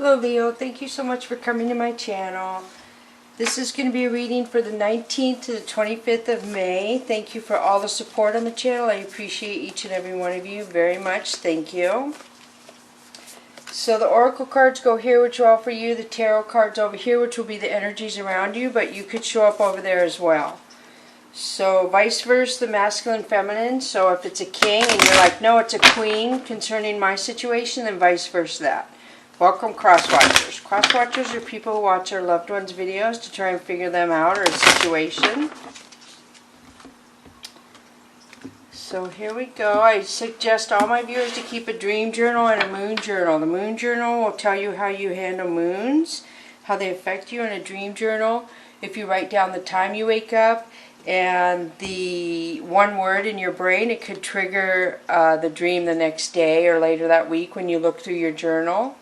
Hello Leo, thank you so much for coming to my channel. This is going to be a reading for the 19th to the 25th of May. Thank you for all the support on the channel. I appreciate each and every one of you very much. Thank you. So the oracle cards go here, which are all for you. The tarot cards over here, which will be the energies around you, but you could show up over there as well. So vice versa, the masculine, feminine. So if it's a king and you're like, no, it's a queen concerning my situation, then vice versa that. Welcome cross-watchers. Cross-watchers are people who watch our loved ones' videos to try and figure them out or a situation. So here we go. I suggest all my viewers to keep a dream journal and a moon journal. The moon journal will tell you how you handle moons, how they affect you. In a dream journal, if you write down the time you wake up and the one word in your brain, it could trigger the dream the next day or later that week when you look through your journal.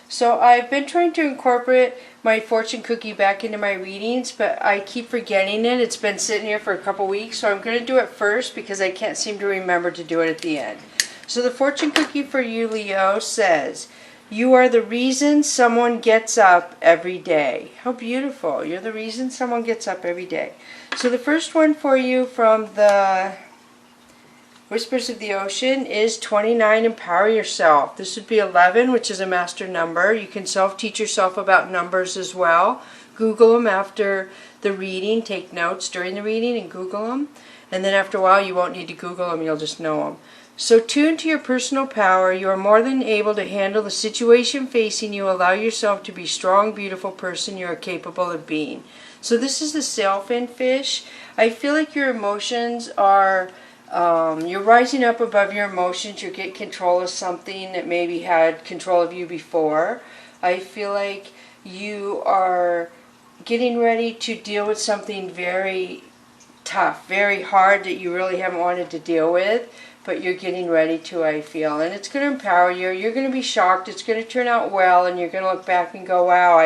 So I've been trying to incorporate my fortune cookie back into my readings, but I keep forgetting it. It's been sitting here for a couple weeks, so I'm going to do it first because I can't seem to remember to do it at the end. So the fortune cookie for you, Leo, says, you are the reason someone gets up every day. How beautiful. You're the reason someone gets up every day. So the first one for you from the Whispers of the Ocean is 29, empower yourself. This would be 11, which is a master number. You can self-teach yourself about numbers as well. Google them after the reading. Take notes during the reading and Google them. And then after a while, you won't need to Google them. You'll just know them. So tune to your personal power. You are more than able to handle the situation facing you. Allow yourself to be a strong, beautiful person you are capable of being. So this is the sailfin fish. I feel like your emotions are... you're rising up above your emotions. You get control of something that maybe had control of you before. I feel like you are getting ready to deal with something very tough, very hard that you really haven't wanted to deal with, but you're getting ready to, I feel. And it's going to empower you. You're going to be shocked. It's going to turn out well, and you're going to look back and go, wow,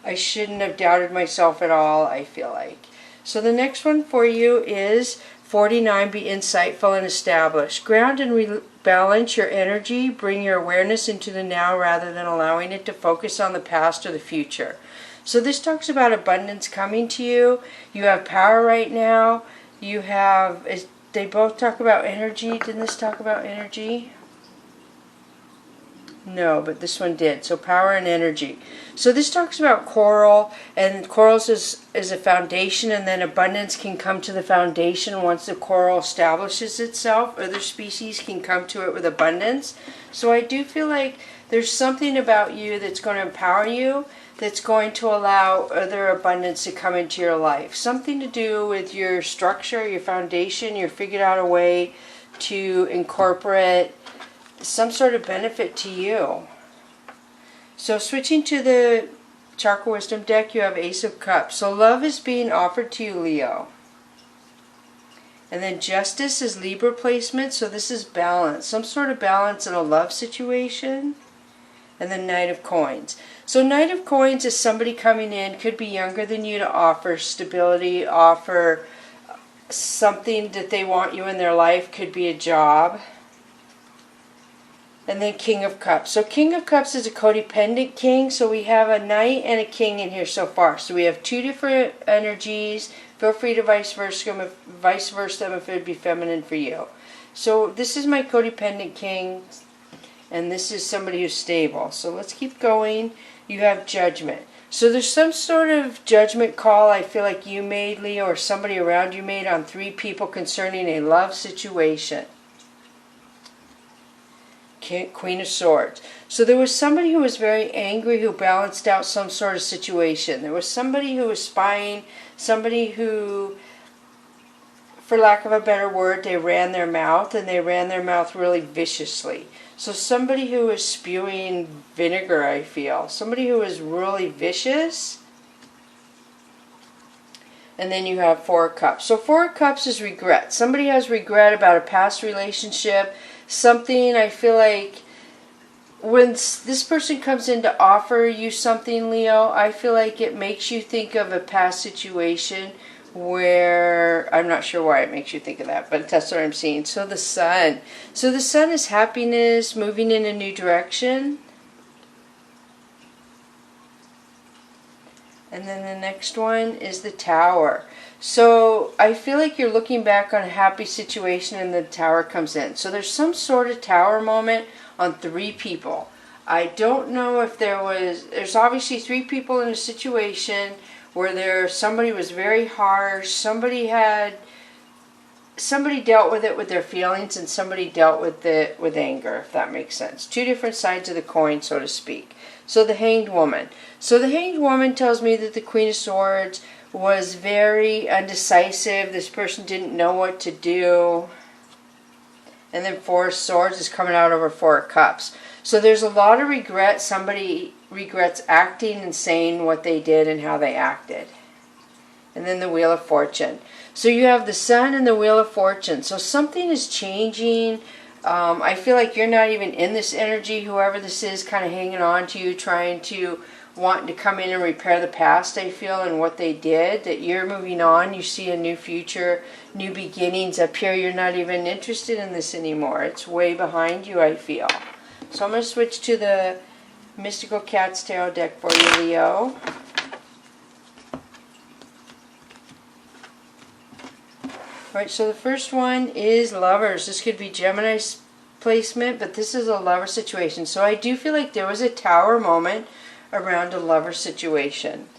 I shouldn't have doubted myself at all, I feel like. So the next one for you is 49, be insightful and established. Ground and rebalance your energy. Bring your awareness into the now rather than allowing it to focus on the past or the future. So this talks about abundance coming to you. You have power right now. You have, they both talk about energy. Didn't this talk about energy? No, but this one did. So power and energy. So this talks about coral, and corals is a foundation, and then abundance can come to the foundation once the coral establishes itself. Other species can come to it with abundance. So I do feel like there's something about you that's going to empower you, that's going to allow other abundance to come into your life. Something to do with your structure, your foundation. You've figured out a way to incorporate some sort of benefit to you. So switching to the Chakra Wisdom deck, you have Ace of Cups. So love is being offered to you, Leo. And then Justice is Libra placement, so this is balance. Some sort of balance in a love situation. And then Knight of Coins. So Knight of Coins is somebody coming in, could be younger than you, to offer stability, offer something that they want you in their life, could be a job. And then King of Cups. So King of Cups is a codependent king. So we have a knight and a king in here so far. So we have two different energies. Feel free to vice versa them if it would be feminine for you. So this is my codependent king. And this is somebody who's stable. So let's keep going. You have Judgment. So there's some sort of judgment call I feel like you made, Leo, or somebody around you made on 3 people concerning a love situation. Queen of Swords. So there was somebody who was very angry who balanced out some sort of situation. There was somebody who was spying, somebody who, for lack of a better word, they ran their mouth, and they ran their mouth really viciously. So somebody who was spewing vinegar, I feel. Somebody who was really vicious. And then you have 4 of Cups. So 4 of Cups is regret. Somebody has regret about a past relationship. Something, I feel like when this person comes in to offer you something, Leo, I feel like it makes you think of a past situation where, I'm not sure why it makes you think of that, but that's what I'm seeing. So the Sun. So the Sun is happiness, moving in a new direction. And then the next one is the Tower. So I feel like you're looking back on a happy situation and the Tower comes in. So there's some sort of Tower moment on 3 people. I don't know if there's obviously 3 people in a situation where somebody was very harsh, somebody dealt with it with their feelings, and somebody dealt with it with anger, if that makes sense. 2 different sides of the coin, so to speak. So the Hanged Woman. So the Hanged Woman tells me that the Queen of Swords was very undecisive. This person didn't know what to do. And then 4 of Swords is coming out over 4 of Cups. So there's a lot of regret. Somebody regrets acting and saying what they did and how they acted. And then the Wheel of Fortune. So you have the Sun and the Wheel of Fortune. So something is changing. I feel like you're not even in this energy. Whoever this is kind of hanging on to you, wanting to come in and repair the past, I feel, and what they did. That you're moving on. You see a new future, new beginnings. Up here, you're not even interested in this anymore. It's way behind you, I feel. So I'm going to switch to the Mystical Cat's Tarot deck for you, Leo. Alright, so the first one is Lovers. This could be Gemini's placement, but this is a lover situation. So I do feel like there was a Tower moment around a lover situation.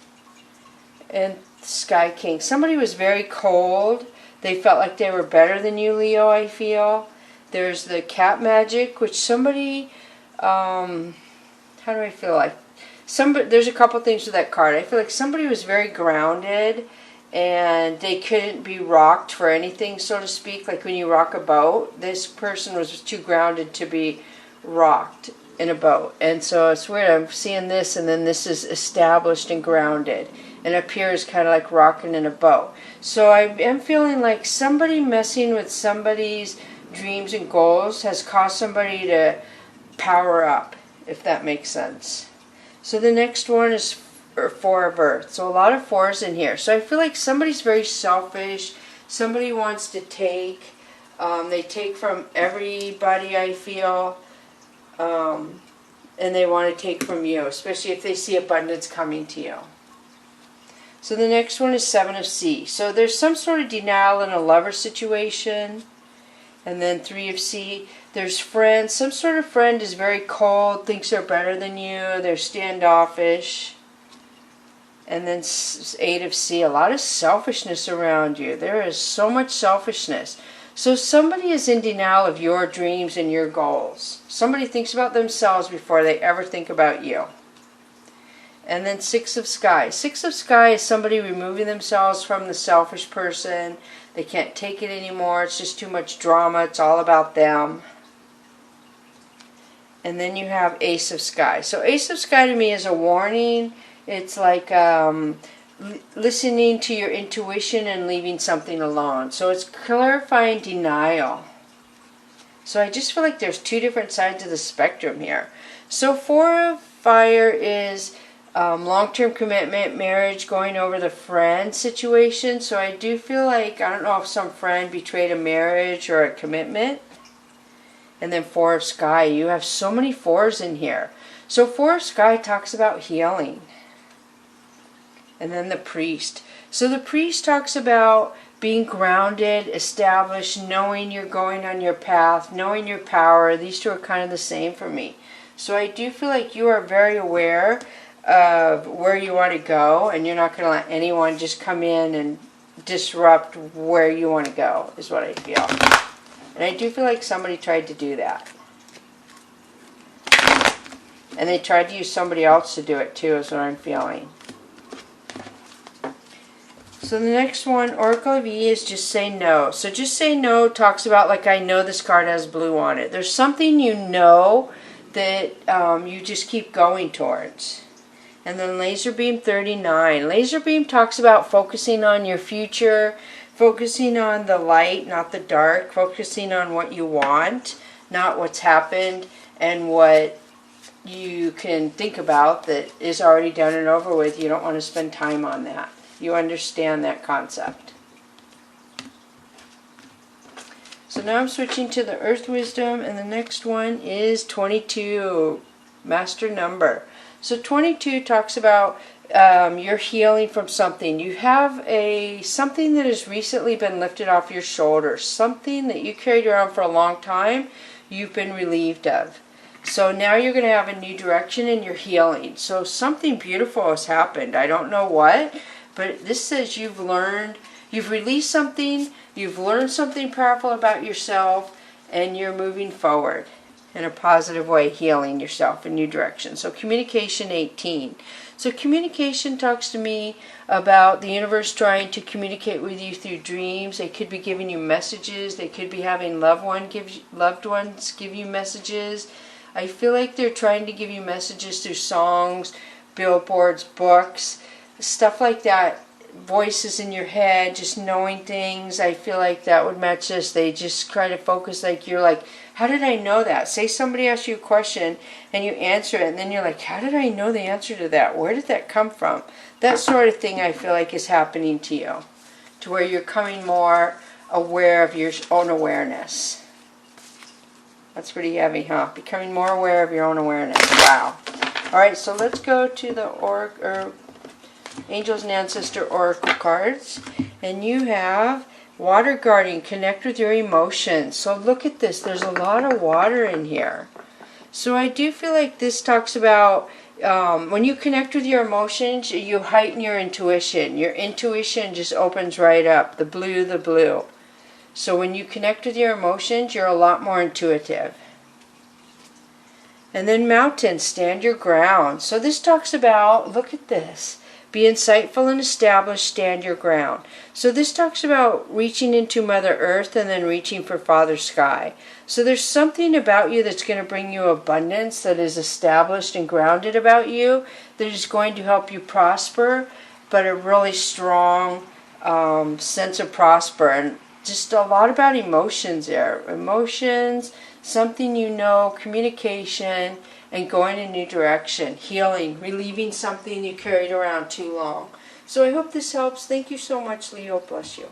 And Sky King. Somebody was very cold. They felt like they were better than you, Leo, I feel. There's the Cat Magic, which somebody, how do I feel like? There's a couple things with that card. I feel like somebody was very grounded and they couldn't be rocked for anything, so to speak. Like when you rock a boat, this person was too grounded to be rocked in a boat. And so it's weird. I'm seeing this, and then this is established and grounded. And up here is kind of like rocking in a boat. So I am feeling like somebody messing with somebody's dreams and goals has caused somebody to power up, if that makes sense. So the next one is 4 of Earth. So a lot of 4s in here. So I feel like somebody's very selfish. Somebody wants to take. They take from everybody, I feel. And they want to take from you, especially if they see abundance coming to you. So the next one is 7 of Sea. So there's some sort of denial in a lover situation. And then 3 of Sea. There's friends. Some sort of friend is very cold, thinks they're better than you. They're standoffish. And then 8 of Sea. A lot of selfishness around you. There is so much selfishness. So somebody is in denial of your dreams and your goals. Somebody thinks about themselves before they ever think about you. And then 6 of Sky. 6 of Sky is somebody removing themselves from the selfish person. They can't take it anymore. It's just too much drama. It's all about them. And then you have Ace of Sky. So Ace of Sky to me is a warning. It's like listening to your intuition and leaving something alone. So it's clarifying denial. So I just feel like there's 2 different sides of the spectrum here. So 4 of Fire is long-term commitment, marriage, going over the friend situation. So I do feel like, I don't know if some friend betrayed a marriage or a commitment. And then 4 of Sky. You have so many 4s in here. So 4 of Sky talks about healing. And then the Priest. So the Priest talks about being grounded, established, knowing you're going on your path, knowing your power. These 2 are kind of the same for me. So I do feel like you are very aware of where you want to go, and you're not going to let anyone just come in and disrupt where you want to go, is what I feel. And I do feel like somebody tried to do that. And they tried to use somebody else to do it too, is what I'm feeling. So the next one, Oracle of E, is just say no. So just say no talks about, like, I know this card has blue on it. There's something you know that you just keep going towards. And then Laser Beam 39. Laser Beam talks about focusing on your future, focusing on the light, not the dark, focusing on what you want, not what's happened, and what you can think about that is already done and over with. You don't want to spend time on that. You understand that concept. So now I'm switching to the Earth Wisdom, and the next one is 22, Master Number. So 22 talks about you're healing from something. You have something that has recently been lifted off your shoulders. Something that you carried around for a long time, you've been relieved of. So now you're going to have a new direction in your healing. So something beautiful has happened. I don't know what, but this says you've released something, you've learned something powerful about yourself, and you're moving forward in a positive way, healing yourself in new direction. So communication 18. So communication talks to me about the universe trying to communicate with you through dreams. They could be giving you messages. They could be having loved ones give you messages. I feel like they're trying to give you messages through songs, billboards, books, stuff like that. Voices in your head, just knowing things. I feel like that would match this. They just try to focus, like you're like, how did I know that? Say somebody asks you a question and you answer it, and then you're like, how did I know the answer to that? Where did that come from? That sort of thing I feel like is happening to you, to where you're coming more aware of your own awareness. That's pretty heavy, huh? Becoming more aware of your own awareness. Wow. All right, so let's go to the Angels and Ancestor Oracle cards. And you have Water Guardian, connect with your emotions. So look at this. There's a lot of water in here. So I do feel like this talks about when you connect with your emotions, you heighten your intuition. Your intuition just opens right up. The blue. So when you connect with your emotions, you're a lot more intuitive. And then Mountain, stand your ground. So this talks about, look at this. Be insightful and established, stand your ground. So this talks about reaching into Mother Earth and then reaching for Father Sky. So there's something about you that's going to bring you abundance, that is established and grounded about you, that is going to help you prosper, but a really strong sense of prosper. And just a lot about emotions there. Emotions, something you know, communication, and going in a new direction, healing, relieving something you carried around too long. So I hope this helps. Thank you so much, Leo. Bless you.